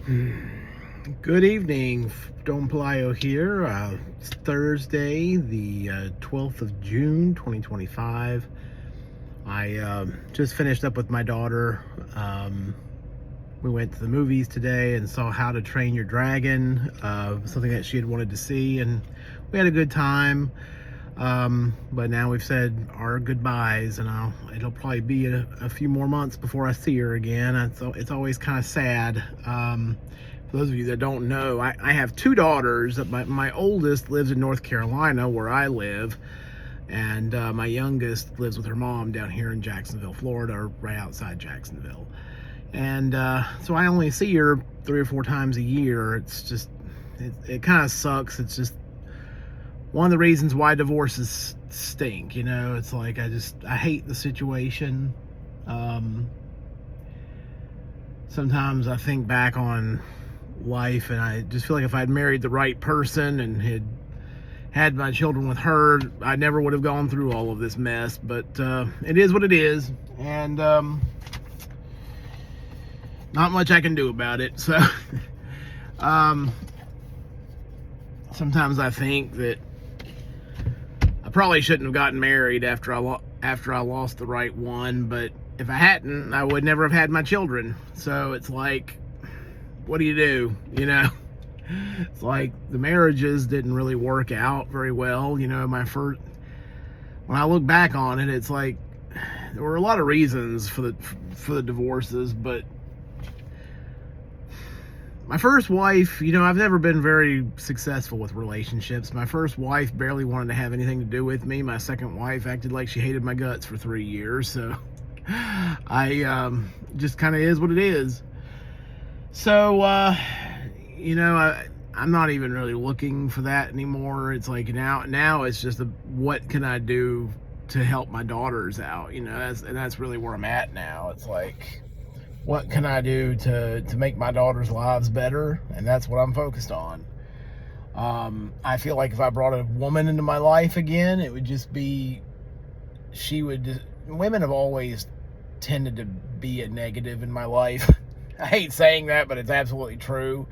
Good evening, Don Pelayo here. It's Thursday, the 12th of June, 2025. I just finished up with my daughter. We went to the movies today and saw How to Train Your Dragon, something that she had wanted to see, and we had a good time. But now we've said our goodbyes, and it'll probably be a few more months before I see her again. It's always kind of sad. For those of you that don't know, I have two daughters. My oldest lives in North Carolina, where I live, and my youngest lives with her mom down here in Jacksonville, Florida, or right outside Jacksonville. And so I only see her 3 or 4 times a year. It's just, it kind of sucks. It's just one of the reasons why divorces stink. It's like I hate the situation. Sometimes I think back on life, and I just feel like if I'd married the right person and had my children with her, I never would have gone through all of this mess. But it is what it is, and not much I can do about it. So sometimes I think that I probably shouldn't have gotten married after I lost the right one, but if I hadn't, I would never have had my children. So it's like, what do you do? It's like the marriages didn't really work out very well. When I look back on it, it's like there were a lot of reasons for the divorces, but my first wife, I've never been very successful with relationships. My first wife barely wanted to have anything to do with me. My second wife acted like she hated my guts for 3 years. So I just kind of is what it is. So, I'm not even really looking for that anymore. It's like now it's just what can I do to help my daughters out? That's really where I'm at now. It's like, what can I do to make my daughters' lives better? And that's what I'm focused on. I feel like if I brought a woman into my life again, it would just be, women have always tended to be a negative in my life. I hate saying that, but it's absolutely true.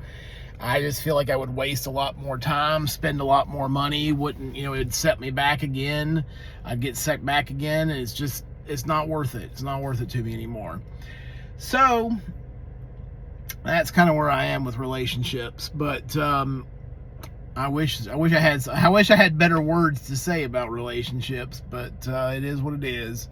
I just feel like I would waste a lot more time, spend a lot more money, it'd set me back again. I'd get set back again, and it's not worth it. It's not worth it to me anymore. So that's kind of where I am with relationships, but I wish I had better words to say about relationships, but it is what it is.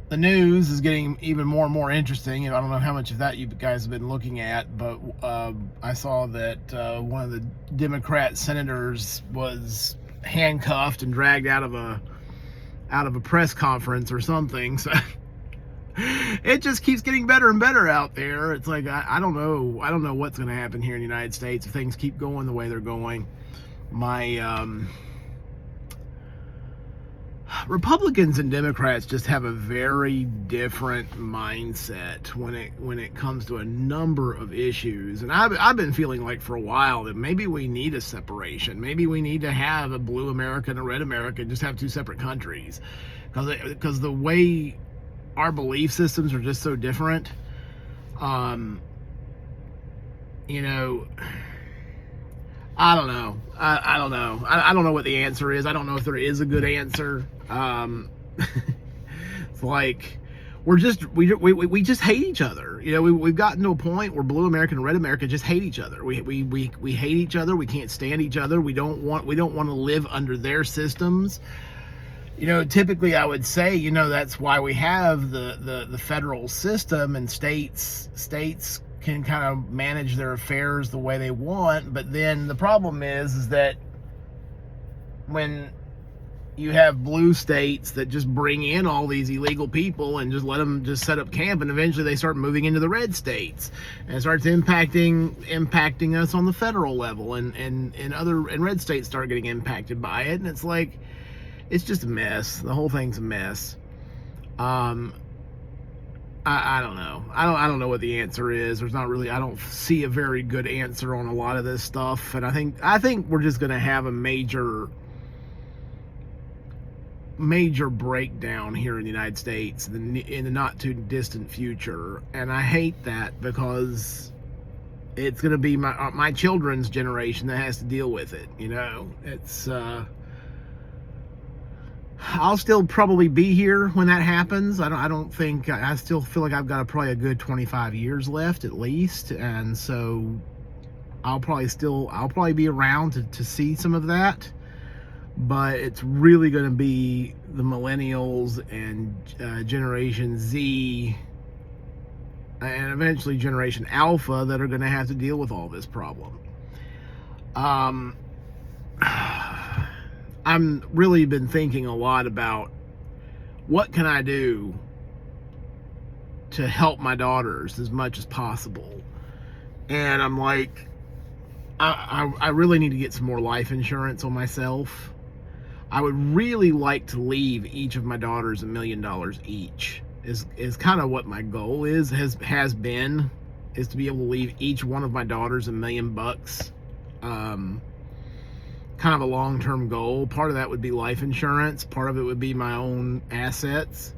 The news is getting even more and more interesting, and I don't know how much of that you guys have been looking at, but I saw that one of the Democrat senators was handcuffed and dragged out of a press conference or something. So it just keeps getting better and better out there. It's like I don't know what's going to happen here in the United States if things keep going the way they're going. My Republicans and Democrats just have a very different mindset when it comes to a number of issues. And I've been feeling like for a while that maybe we need a separation. Maybe we need to have a blue America and a red America and just have 2 separate countries. Because the way our belief systems are just so different. I don't know. I don't know. I don't know what the answer is. I don't know if there is a good answer. It's like we just hate each other. We've gotten to a point where blue America and red America just hate each other. We hate each other. We can't stand each other. We don't want to live under their systems. Typically I would say, that's why we have the federal system, and states can kind of manage their affairs the way they want. But then the problem is that when you have blue states that just bring in all these illegal people and just let them just set up camp, and eventually they start moving into the red states, and it starts impacting us on the federal level, and red states start getting impacted by it, and it's like, it's just a mess. The whole thing's a mess. I don't know. I don't know what the answer is. I don't see a very good answer on a lot of this stuff, and I think we're just going to have a major major breakdown here in the United States in the not too distant future, and I hate that because it's going to be my children's generation that has to deal with it. You know, it's I'll still probably be here when that happens. I don't think, I still feel like I've got probably a good 25 years left at least, and so I'll probably be around to see some of that. But it's really going to be the millennials and Generation Z and eventually Generation Alpha that are going to have to deal with all this problem. I'm really been thinking a lot about what can I do to help my daughters as much as possible. And I'm like, I really need to get some more life insurance on myself. I would really like to leave each of my daughters $1 million each. Is kind of what my goal has been to be able to leave each one of my daughters $1 million. Kind of a long-term goal. Part of that would be life insurance. Part of it would be my own assets.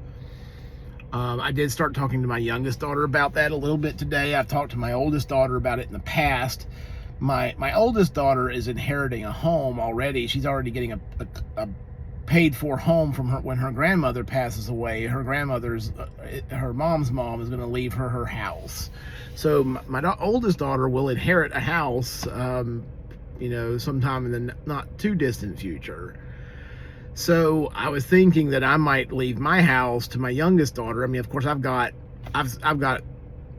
I did start talking to my youngest daughter about that a little bit today. I've talked to my oldest daughter about it in the past. My oldest daughter is inheriting a home already. She's already getting a paid-for home from her when her grandmother passes away. Her mom's mom is going to leave her house. So my oldest daughter will inherit a house, sometime in the not too distant future. So I was thinking that I might leave my house to my youngest daughter. I mean, of course, I've got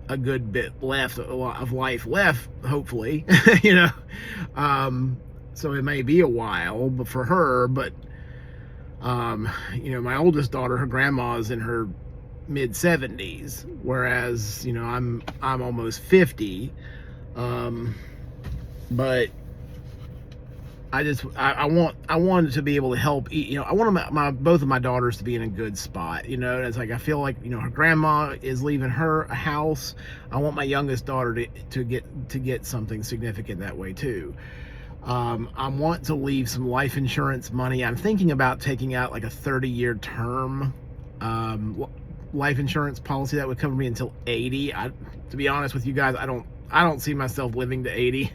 a good bit left, a lot of life left, hopefully, so it may be a while, but for her, my oldest daughter, her grandma's in her mid 70s, whereas, I'm almost 50, but I wanted to be able to help. I want both of my daughters to be in a good spot. It's like I feel like her grandma is leaving her a house. I want my youngest daughter to get something significant that way too. I want to leave some life insurance money. I'm thinking about taking out like a 30-year term life insurance policy that would cover me until 80. To be honest with you guys, I don't see myself living to 80.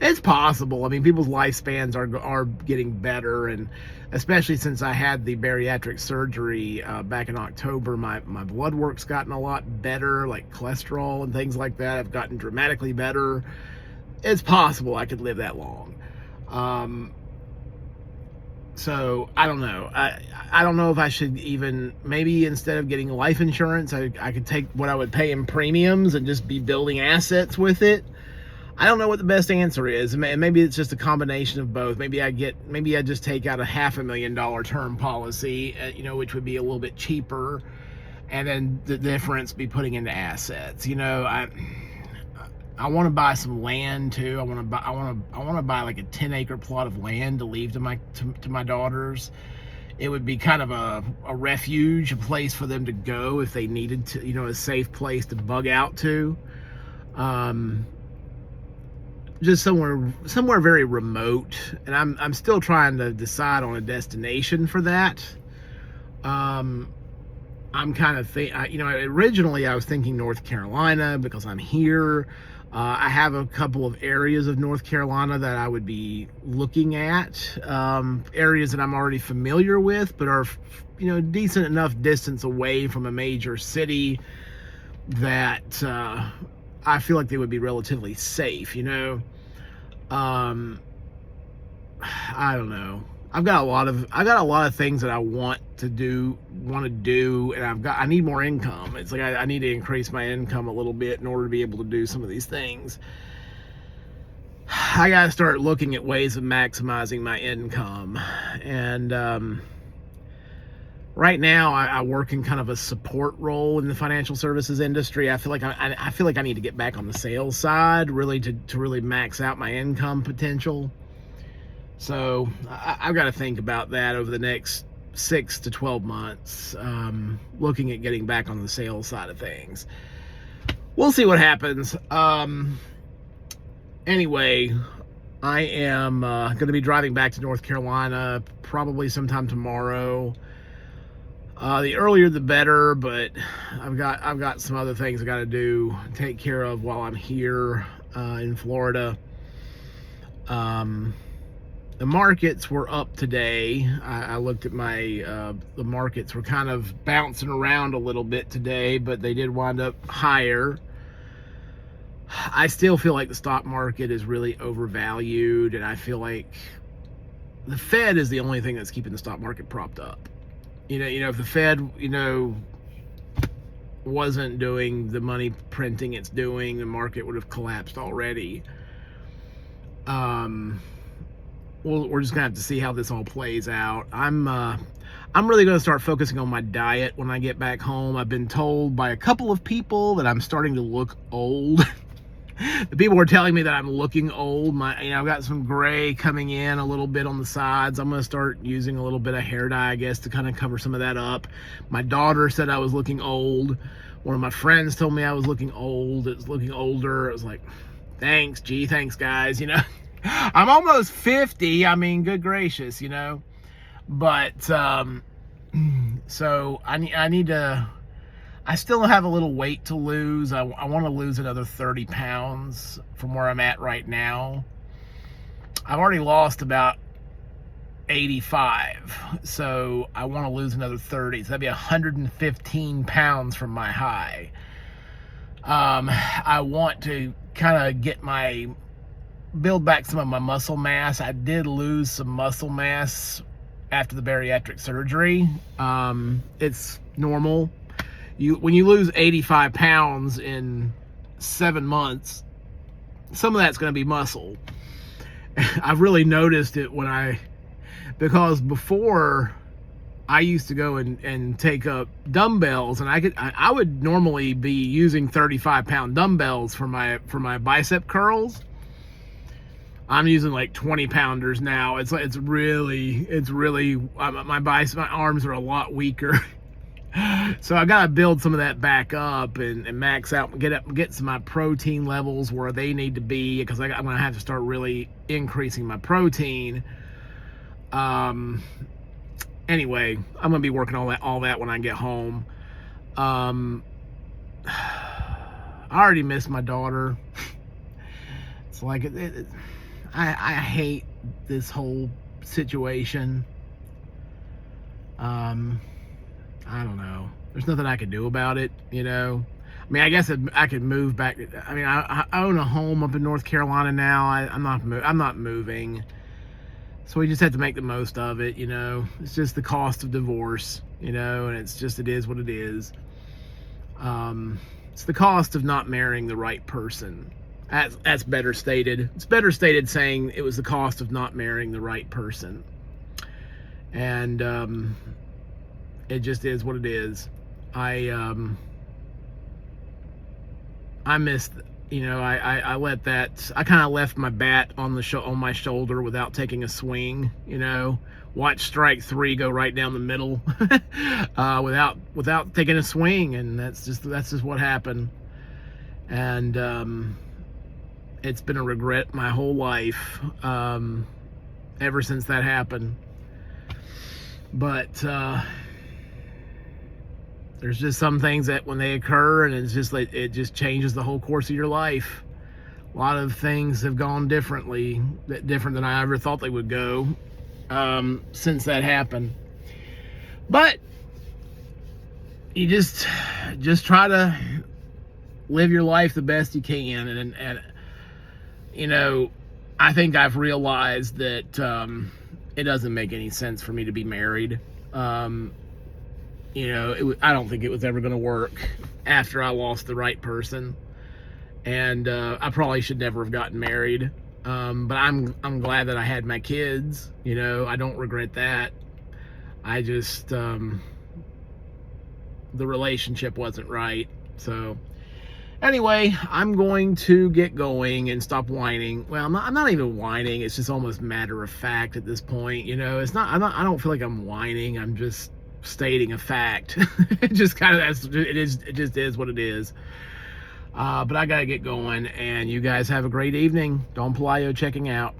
It's possible. I mean, people's lifespans are getting better, and especially since I had the bariatric surgery back in October, my blood work's gotten a lot better, like cholesterol and things like that have gotten dramatically better. It's possible I could live that long. So I don't know. I don't know if I should even, maybe instead of getting life insurance, I could take what I would pay in premiums and just be building assets with it. I don't know what the best answer is. Maybe it's just a combination of both. Maybe I just take out a $500,000 term policy, which would be a little bit cheaper, and then the difference be putting into assets. I want to buy some land too. I want to buy like a 10-acre plot of land to leave to my daughters. It would be kind of a refuge, a place for them to go if they needed to, a safe place to bug out to. Just somewhere very remote, and I'm still trying to decide on a destination for that. I'm kind of originally I was thinking North Carolina because I'm here. I have a couple of areas of North Carolina that I would be looking at, areas that I'm already familiar with, but are decent enough distance away from a major city that I feel like they would be relatively safe. I don't know. I've got a lot of things that I want to do, and I need more income. It's like I need to increase my income a little bit in order to be able to do some of these things. I gotta start looking at ways of maximizing my income, and right now I work in kind of a support role in the financial services industry. I feel like I need to get back on the sales side, really to really max out my income potential. So I've got to think about that over the next 6 to 12 months, looking at getting back on the sales side of things. We'll see what happens. Anyway, I am going to be driving back to North Carolina probably sometime tomorrow. The earlier the better, but I've got some other things I got to take care of while I'm here in Florida. The markets were up today. I looked at the markets were kind of bouncing around a little bit today, but they did wind up higher. I still feel like the stock market is really overvalued, and I feel like the Fed is the only thing that's keeping the stock market propped up. If the Fed, wasn't doing the money printing it's doing, the market would have collapsed already. We're just gonna have to see how this all plays out. I'm really gonna start focusing on my diet when I get back home. I've been told by a couple of people that I'm starting to look old. The people were telling me that I'm looking old. I've got some gray coming in a little bit on the sides. I'm gonna start using a little bit of hair dye, I guess, to kind of cover some of that up. My daughter said I was looking old. One of my friends told me I was looking old. It was looking older. It was like, thanks, guys. I'm almost 50. I mean, good gracious, But so I need to. I still have a little weight to lose. I want to lose another 30 pounds from where I'm at right now. I've already lost about 85, so I want to lose another 30. So that'd be 115 pounds from my high. I want to kind of build back some of my muscle mass. I did lose some muscle mass after the bariatric surgery. It's normal. When you lose 85 pounds in 7 months, some of that's going to be muscle. I've really noticed it because before I used to go and take up dumbbells, and I would normally be using 35-pound dumbbells for my bicep curls. I'm using like 20-pounders now. It's really my arms are a lot weaker. So I gotta build some of that back up and max out, get some of my protein levels where they need to be, because I'm gonna have to start really increasing my protein. Anyway, I'm gonna be working all that when I get home. I already miss my daughter. It's like I hate this whole situation. I don't know. There's nothing I could do about it, I mean, I guess I could move back. I mean, I own a home up in North Carolina now. I'm not moving. So we just have to make the most of it, It's just the cost of divorce, and it is what it is. It's the cost of not marrying the right person. That's better stated. It's better stated saying it was the cost of not marrying the right person. And it just is what it is. I missed, I let that. I kind of left my bat on my shoulder without taking a swing. Watch strike 3 go right down the middle, without taking a swing, and that's just what happened. And it's been a regret my whole life, ever since that happened. But there's just some things that when they occur, and it's just like it just changes the whole course of your life. A lot of things have gone different than I ever thought they would go, since that happened. But you just try to live your life the best you can, and I think I've realized that it doesn't make any sense for me to be married. I don't think it was ever going to work after I lost the right person, and I probably should never have gotten married. But I'm glad that I had my kids. I don't regret that. I just the relationship wasn't right. So anyway, I'm going to get going and stop whining. Well, I'm not even whining. It's just almost matter of fact at this point. It's not. I don't feel like I'm whining. I'm just stating a fact. It just kind of it just is what it is. But I gotta get going, and you guys have a great evening. Don Pelayo checking out.